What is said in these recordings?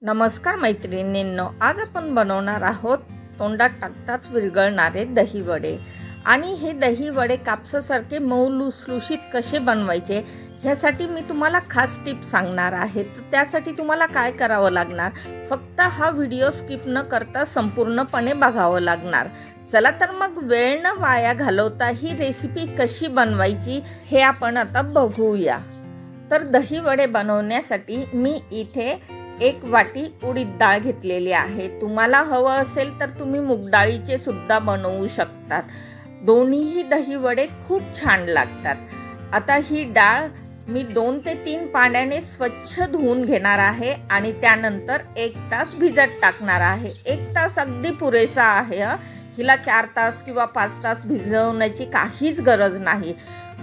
नमस्कार मैत्रिणींनो, आज आपण बनवणार आहोत तोंडात टाकताच विरघळणारे दही वडे। आणि हे दही वडे कापसासारखे मऊ लुसलुशीत कसे बनवायचे ह्यासाठी मी तुम्हाला खास टिप्स सांगणार आहे। तर त्यासाठी तुम्हाला काय करावं लागणार, फक्त हा व्हिडिओ स्किप न करता संपूर्णपणे बघावं लागणार। चला तर मग वेळ न वाया घालवता ही रेसिपी कशी बनवायची हे आपण आता बघूया। तर दही वडे बनवण्यासाठी मी इथे 1 वाटी उडीद डाळ घेतलेली आहे। तुम्हाला हवं असेल तर तुम्ही मूग डाळीचे सुद्धा बनवू शकतात। दोन्हीही दही वडे खूप छान लागतात। आता ही डाळ मी 2 ते 3 पाण्याने स्वच्छ धुवून घेणार आहे आणि त्यानंतर 1 तास भिजत टाकणार आहे। 1 तास अगदी पुरेसा आहे। हिला 4 तास किंवा 5 तास भिजवण्याची काहीच गरज नाही।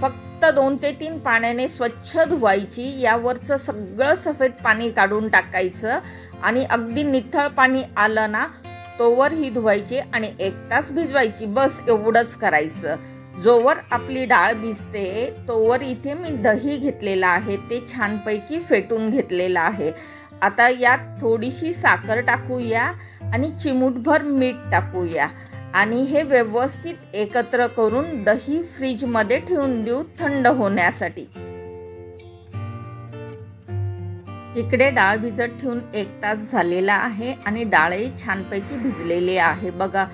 फक्त 2 ते 3 पाण्याने स्वच्छ धुवायची, यावरचं सगळं सफेद पाणी काढून टाकायचं आणि अगदी निथळ पाणी आलं ना तोवर ही धुवायची आणि 1 तास भिजवायची। बस एवढंच करायचं। जोवर आपली डाळ भिजते तोवर इथे मी दही घेतलेलं आहे, ते छानपैकी फेटून घेतलेलं आहे। आता यात थोडीशी साखर टाकूया आणि चिमूटभर मीठ टाकूया आणि हे व्यवस्थित एकत्र करून दही फ्रीज मध्ये ठेवून देऊ थंड होण्यासाठी। इकडे डाळ भिजत ठेवून 1 तास झालेला आहे आणि डाळही छानपैकी भिजलेली आहे। बघा,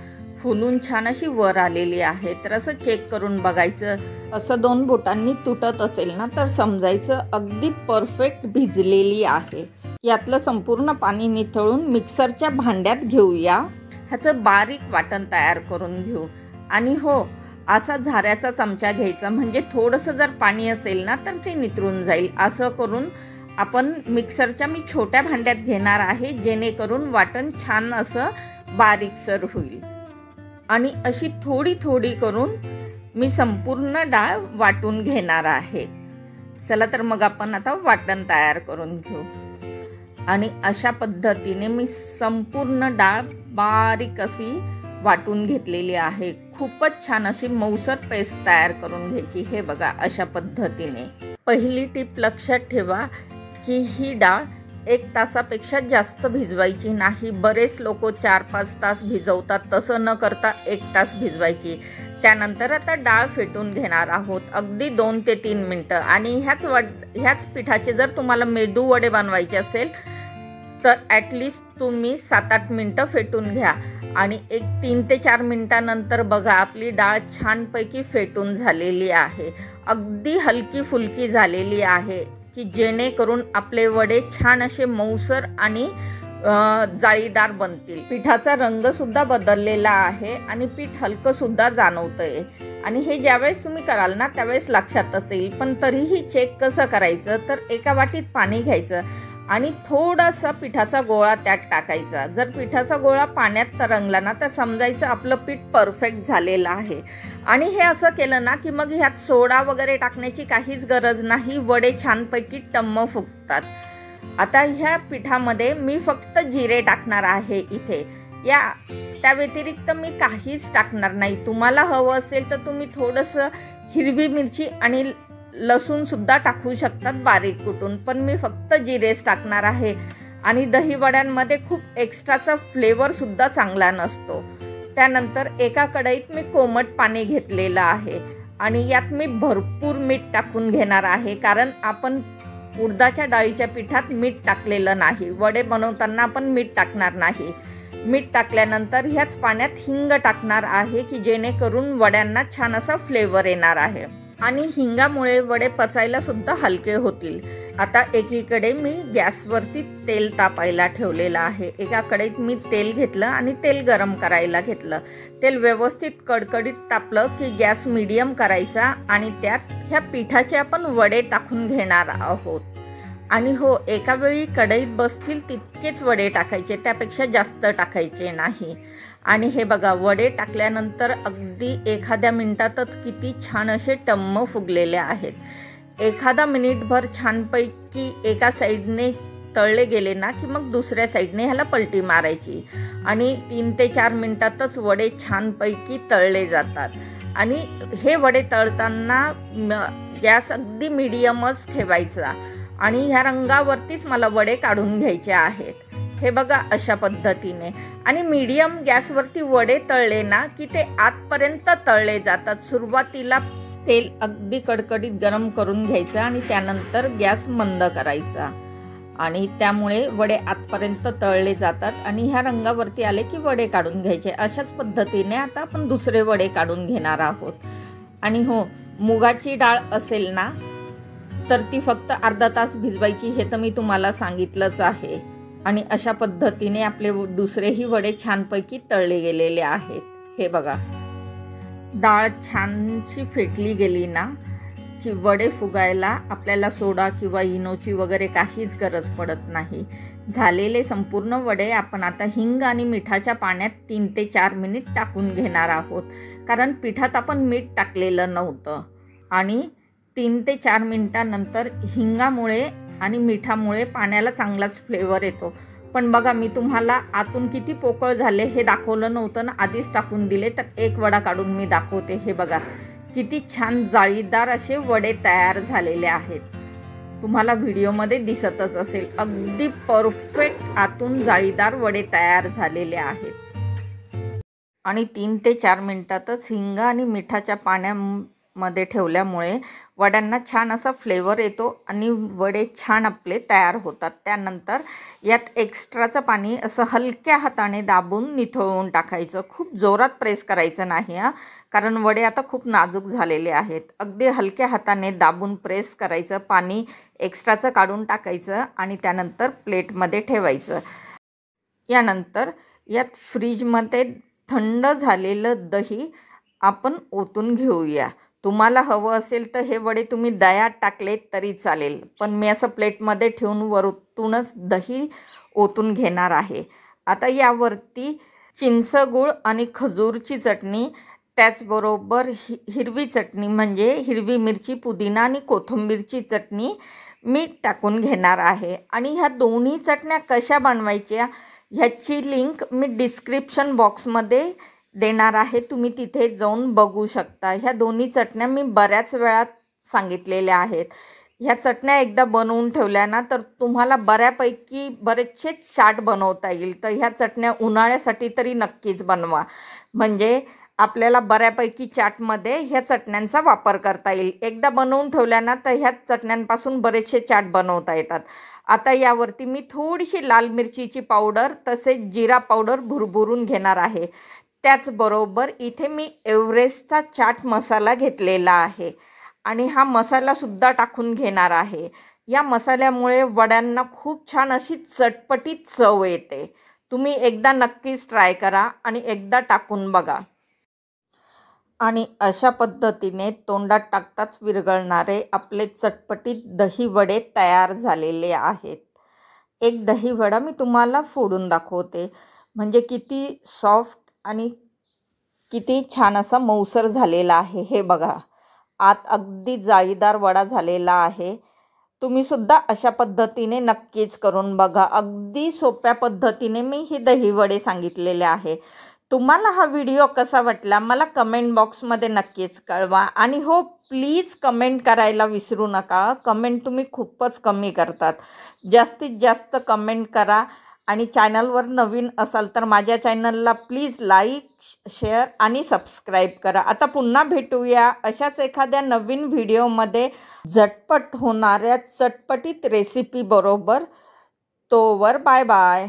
फुलून छान अशी वर आलेली आहे। तर असं चेक करून बघायचं, असं 2 बोटांनी तुटत असेल ना तर समजायचं अगदी परफेक्ट भिजलेली आहे। यातलं संपूर्ण पाणी निथळून मिक्सरच्या भांड्यात घेऊया। ह्याचं बारीक वाटण तयार करून घेऊ। आणि हो, असा झाऱ्याचा चमचा घ्यायचा, म्हणजे थोडंसं जर पाणी असेल ना तर ते नितरून जाईल। असं करून आपण मिक्सरच्या मी छोट्या भांड्यात घेणार आहे, जेणेकरून वाटण छान असं बारीकसर होईल। आणि अशी थोडी थोडी करून मी संपूर्ण डाळ वाटून घेणार आहे। चला तर मग आपण आता वाटण तयार करून घेऊ। आणि अशा पद्धतीने मी संपूर्ण डाळ बारीक अशी वाटून घेतलेली आहे। खूपच छान अशी मऊसर पेस्ट तयार करून घ्यायची। हे बघा, अशा पद्धतीने। पहिली टिप लक्षात ठेवा की ही डाळ 1 तासापेक्षा जास्त भिजवायची नाही। बरेच लोक 4-5 तास भिजवतात, तसं न करता 1 तास भिजवायची। त्यानंतर आता डाळ फेटून घेणार आहोत, अगदी 2 ते 3 मिनिटं। आणि ह्याच पिठाचे जर तुम्हाला मेदू वडे बनवायचे असेल तर ॲटलिस्ट तुम्ही 7-8 मिनिटं फेटून घ्या। आणि 3 ते 4 मिनिटानंतर बघा, आपली डाळ छानपैकी फेटून झालेली आहे। अगदी हलकी फुलकी झालेली आहे की जेणेकरून आपले वडे छान असे मऊसर आणि जाळीदार बनतील। पिठाचा रंग सुद्धा बदललेला आहे आणि पीठ हलकं सुद्धा जाणवतंय। आणि हे ज्यावेळेस तुम्ही कराल ना त्यावेळेस लक्षातच येईल। पण तरीही चेक कसं करायचं, तर एका वाटीत पाणी घ्यायचं आणि थोडासा पिठाचा गोळा त्यात टाकायचा। जर पिठाचा गोळा पाण्यात तरंगला ना तर समजायचं आपलं पीठ परफेक्ट झालेलं आहे। आणि हे असं केलं ना की मग ह्यात सोडा वगैरे टाकण्याची काहीच गरज नाही, वडे छानपैकी टम्म फुगतात। आता ह्या पिठामध्ये मी फक्त जिरे टाकणार आहे इथे, त्या व्यतिरिक्त मी काहीच टाकणार नाही। तुम्हाला हवं असेल तर तुम्ही थोडंसं हिरवी मिरची आणि लसूण सुद्धा टाकू शकतात बारीक कुटून, पण मी फक्त जिरेच टाकणार आहे। आणि दही वड्यांमध्ये खूप एक्स्ट्राचा फ्लेवर सुद्धा चांगला नसतो। त्यानंतर एका कढईत मी कोमट पाणी घेतलेलं आहे आणि यात मी भरपूर मीठ टाकून घेणार आहे, कारण आपण उडदाच्या डाळीच्या पिठात मीठ टाकलेलं नाही। वडे बनवताना आपण मीठ टाकणार नाही। मीठ टाकल्यानंतर ह्याच पाण्यात हिंग टाकणार आहे की जेणेकरून वड्यांना छान असा फ्लेवर येणार आहे। आणि हिंगामुळे वडे पचायला सुद्धा हलके होतील। आता एकीकडे मी गॅसवरती तेल तापायला ठेवलेलं आहे। एका कढईत मी तेल घेतलं आणि तेल गरम करायला घेतलं। तेल व्यवस्थित कडकडीत तापलं की गॅस मीडियम करायचा आणि त्यात ह्या पिठाचे आपण वडे टाकून घेणार आहोत। आणि हो, एका वेळी कढईत बसतील तितकेच वडे टाकायचे, त्यापेक्षा जास्त टाकायचे नाही। आणि हे बघा, वडे टाकल्यानंतर अगदी एखाद्या मिनिटातच किती छान असे टम्म फुगलेले आहेत। एखादा मिनिटभर छानपैकी एका साईडने तळले गेले ना की मग दुसऱ्या साईडने ह्याला पलटी मारायची आणि 3 ते 4 मिनिटातच वडे छानपैकी तळले जातात। आणि हे वडे तळताना गॅस अगदी मीडियमच ठेवायचा आणि ह्या रंगावरतीच मला वडे काढून घ्यायचे आहेत। हे बघा अशा पद्धतीने। आणि मीडियम गॅसवरती वडे तळले ना की ते आतपर्यंत तळले जातात। सुरुवातीला तेल अगदी कडकडीत गरम करून घ्यायचं आणि त्यानंतर गॅस मंद करायचा आणि त्यामुळे वडे आतपर्यंत तळले जातात आणि ह्या रंगावरती आले की वडे काढून घ्यायचे। अशाच पद्धतीने आता आपण दुसरे वडे काढून घेणार आहोत। आणि हो, मुगाची डाळ असेल ना तर ती फक्त अर्धा तास भिजवायची, हे तर मी तुम्हाला सांगितलंच आहे। आणि अशा पद्धतीने आपले दुसरेही वडे छानपैकी तळले गेलेले आहेत। हे बघा, डाळ छानशी फेटली गेली ना की वडे फुगायला आपल्याला सोडा किंवा इनोची वगैरे काहीच गरज पडत नाही। झालेले संपूर्ण वडे आपण आता हिंग आणि मिठाच्या पाण्यात 3 ते 4 मिनिट टाकून घेणार आहोत, कारण पिठात आपण मीठ टाकलेलं नव्हतं। आणि 3 ते 4 मिनिटांनंतर हिंगामुळे आणि मिठामुळे पाण्याला चांगलाच फ्लेवर येतो। पण बघा, मी तुम्हाला आतून किती पोकळ झाले हे दाखवलं नव्हतं ना, आधीच टाकून दिले। तर एक वडा काढून मी दाखवते। हे बघा, किती छान जाळीदार असे वडे तयार झालेले आहेत। तुम्हाला व्हिडिओमध्ये दिसतच असेल, अगदी परफेक्ट आतून जाळीदार वडे तयार झालेले आहेत। आणि 3 ते 4 मिनिटातच हिंग आणि मिठाच्या पाण्यामध्ये ठेवल्यामुळे वड्यांना छान असा फ्लेवर येतो आणि वडे छान आपले तयार होतात। त्यानंतर यात एक्स्ट्राचं पाणी असं हलक्या हाताने दाबून निथळून टाकायचं। खूप जोरात प्रेस करायचं नाही हां, कारण वडे आता खूप नाजूक झालेले आहेत। अगदी हलक्या हाताने दाबून प्रेस करायचं, पाणी एक्स्ट्राचं काढून टाकायचं आणि त्यानंतर प्लेटमध्ये ठेवायचं। यानंतर यात फ्रीजमध्ये थंड झालेलं दही आपण ओतून घेऊया। तुम्हाला हवं असेल तर हे वडे तुम्ही दह्यात टाकले तरी चालेल, पण मी असं प्लेटमध्ये ठेवून वरतूनच दही ओतून घेणार आहे। आता यावरती चिंच, गूळ आणि खजूरची चटणी, त्याचबरोबर हिरवी चटणी म्हणजे हिरवी मिरची, पुदिना आणि कोथिंबीरची चटणी मी टाकून घेणार आहे। आणि ह्या दोन्ही चटण्या कशा बनवायच्या ह्याची लिंक मी डिस्क्रिप्शन बॉक्समध्ये देणार आहे, तुम्ही तिथे जाऊन बघू शकता। ह्या दोन्ही चटण्या मी बऱ्याच वेळा सांगितलेल्या आहेत। ह्या चटण्या एकदा बनवून ठेवल्या ना तर तुम्हाला बऱ्यापैकी बरेचसे चाट बनवता येईल। तर ह्या चटण्या उन्हाळ्यासाठी तरी नक्कीच बनवा, म्हणजे आपल्याला बऱ्यापैकी चाटमध्ये ह्या चटण्यांचा वापर करता येईल। एकदा बनवून ठेवल्या ना तर ह्या चटण्यांपासून बरेचसे चाट बनवता येतात। आता यावरती मी थोडीशी लाल मिरचीची पावडर तसेच जिरा पावडर भुरभुरून घेणार आहे। त्याचबरोबर इथे मी एव्हरेस्टचा चाट मसाला घेतलेला आहे आणि हा मसालासुद्धा टाकून घेणार आहे। या मसाल्यामुळे वड्यांना खूप छान अशी चटपटीत चव येते। तुम्ही एकदा नक्कीच ट्राय करा आणि एकदा टाकून बघा। आणि अशा पद्धतीने तोंडात टाकताच विरघळणारे आपले चटपटीत दही वडे तयार झालेले आहेत। एक दही वडा मी तुम्हाला फोडून दाखवते, म्हणजे किती सॉफ्ट आणि किती छान असा मऊसर झालेला आहे। हे बघा, आत अगदी जाळीदार वडा झालेला आहे। तुम्ही सुद्धा अशा पद्धतीने नक्कीच करून बघा। अगदी सोप्या पद्धतीने मी ही दही वडे सांगितलेले आहे। तुम्हाला हा व्हिडिओ कसा वाटला मला कमेंट बॉक्समध्ये नक्कीच कळवा। आणि हो, प्लीज कमेंट करायला विसरू नका। कमेंट तुम्ही खूपच कमी करतात, जास्तीत जास्त कमेंट करा। आणि चॅनलवर नवीन असाल तर माझ्या चॅनलला प्लीज लाईक, शेअर आणि सबस्क्राईब करा। आता पुन्हा भेटूया अशाच एखाद्या नवीन व्हिडिओमध्ये झटपट होणाऱ्या चटपटीत रेसिपी बरोबर। तोवर बाय बाय।